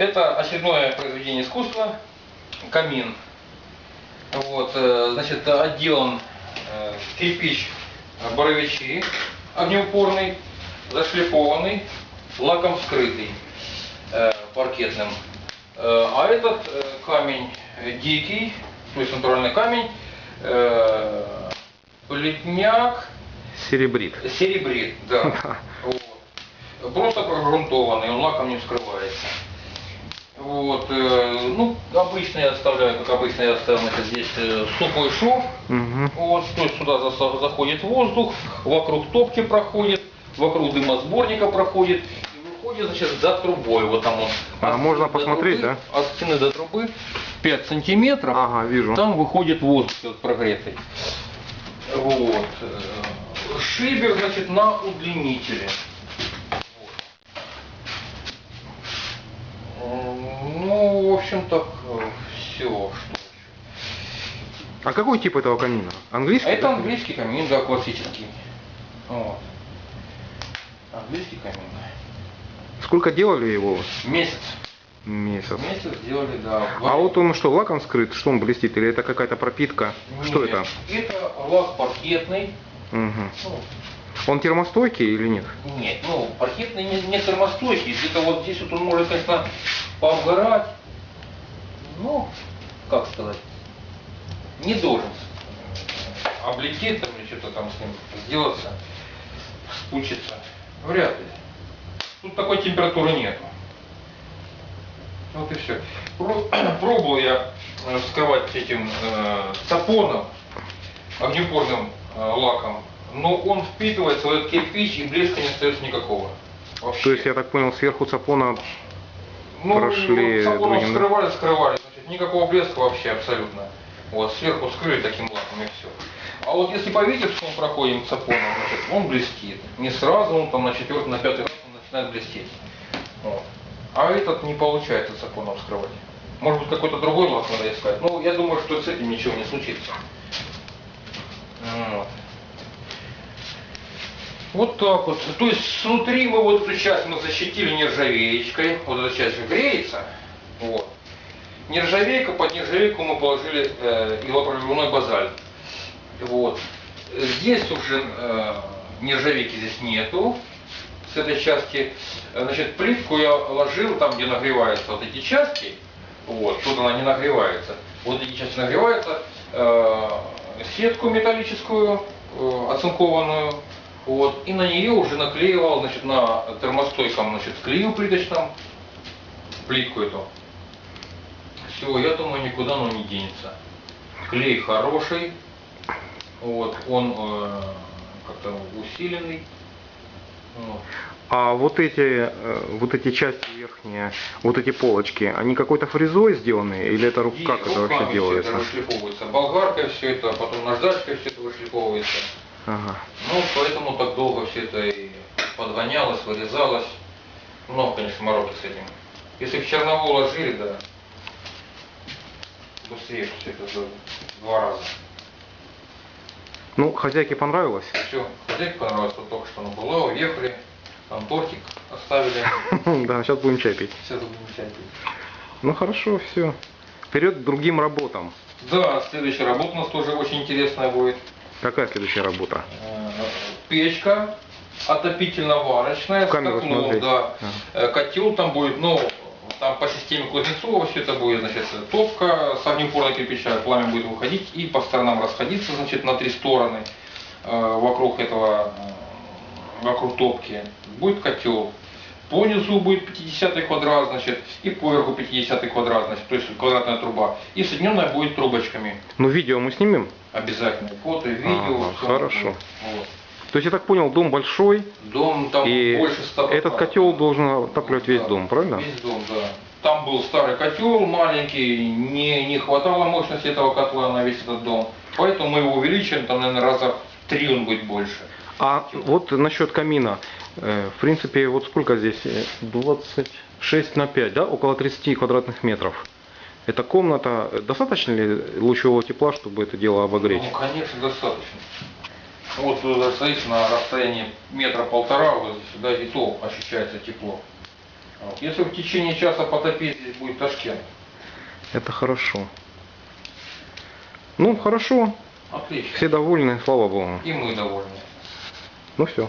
Это очередное произведение искусства, камин. Вот, значит, отделан кирпич боровичи, огнеупорный, зашлифованный, лаком скрытый, паркетным. А этот камень дикий, то есть натуральный камень, плетняк. Серебрит. Серебрит, да. Вот. Просто прогрунтованный, он лаком не вскрывается. Вот, ну, обычно я оставляю, как обычно я оставляю, значит, здесь сухой шов. Вот, то есть сюда заходит воздух, вокруг топки проходит, вокруг дымосборника проходит и выходит, значит, за трубой. Вот там вот. А можно посмотреть, трубы, да? От стены до трубы 5 сантиметров. Ага, вижу. Там выходит воздух вот, прогретый. Вот. Шибер, значит, на удлинителе. Ну, в общем-то, все. А какой тип этого камина? Английский? Это английский камин, да, классический. Вот. Английский камин. Сколько делали его? Месяц. Месяц. Месяц делали, да. А вот он что, лаком скрыт? Что он блестит? Или это какая-то пропитка? Нет, Что это? Это лак паркетный. Угу. Ну, Он термостойкий или нет? нет, ну, паркетный не термостойкий. Где-то вот здесь вот он может, конечно, пообгорать. Ну, как сказать, не должен облететь там или что-то там с ним сделаться, спучиться. Вряд ли. Тут такой температуры нету. Вот и все. Пробовал я вскрывать этим сапоном, огнеупорным лаком, но он впитывается в этот кирпич и блеска не остается никакого. Вообще. То есть, я так понял, сверху сапона прошли сапоном другим, да? скрывали, значит, никакого блеска вообще абсолютно. Вот, сверху скрыли таким лаком и все. А вот если по Витебскому проходим сапоном, значит, он блестит. Не сразу, он там на 4-й, на 5-й раз он начинает блестеть. Вот. А этот не получается сапоном вскрывать. Может быть, какой-то другой лак надо искать. Ну, я думаю, что с этим ничего не случится. Вот. Вот так вот. То есть внутри мы вот эту часть мы защитили нержавеечкой. Вот эта часть же греется. Вот. Нержавейка, под нержавейку мы положили илопропиленой базальт. Вот. Здесь уже нержавейки здесь нету. С этой части, значит, плитку я ложил там, где нагреваются вот эти части. Вот, тут она не нагревается. Вот эти части нагреваются. Сетку металлическую, оцинкованную. Вот, и на нее уже наклеивал, значит, на термостойком, значит, клею плиточном, плитку эту. Все, я думаю, никуда оно не денется. Клей хороший, вот, он как-то усиленный. Вот. А вот эти части верхние, вот эти полочки, они какой-то фрезой сделаны? Или это как это вообще делается? Это вышлифовывается болгаркой все это, потом наждачкой все это вышлифовывается. Ага. Ну, поэтому так долго все это и подгонялось, вырезалось. Много, конечно, мороки с этим. Если в черновую ложили, да, быстрее все это сделали. 2 раза. Ну, хозяйке понравилось? Все, хозяйке понравилось, вот только что она была, уехали, там тортик оставили. Да, сейчас будем чай пить. Сейчас будем чай пить. Ну хорошо, все. Вперед к другим работам. Да, следующая работа у нас тоже очень интересная будет. Какая следующая работа? Печка отопительно-варочная с котлом, да. Котел там будет, ну, там по системе Кузнецова все это будет, значит, топка с огнеупорной кирпича, пламя будет выходить и по сторонам расходиться, значит, на 3 стороны вокруг этого, вокруг топки. Будет котел. По низу будет 50-й квадрат, значит, и поверху 50-й квадрат, значит, то есть квадратная труба. И соединенная будет трубочками. Ну, видео мы снимем? Обязательно. Фото, видео. Ага, хорошо. Вот. То есть, я так понял, дом большой, Дом там и больше 100. этот котел должен отапливать весь дом, правильно? Весь дом, да. Там был старый котел маленький, не хватало мощности этого котла на весь этот дом. Поэтому мы его увеличим, там, наверное, раза в 3 он будет больше. А вот насчет камина. В принципе, вот сколько здесь? 26 на 5, да? Около 30 квадратных метров. Эта комната, достаточно ли лучевого тепла, чтобы это дело обогреть? Ну, конечно, достаточно. Вот вы стоите на расстоянии 1,5 метра, вот сюда и то ощущается тепло. Вот. Если в течение часа потопить, здесь будет Ташкент. Это хорошо. Ну, хорошо. Отлично. Все довольны, слава богу. И мы довольны. Ну все.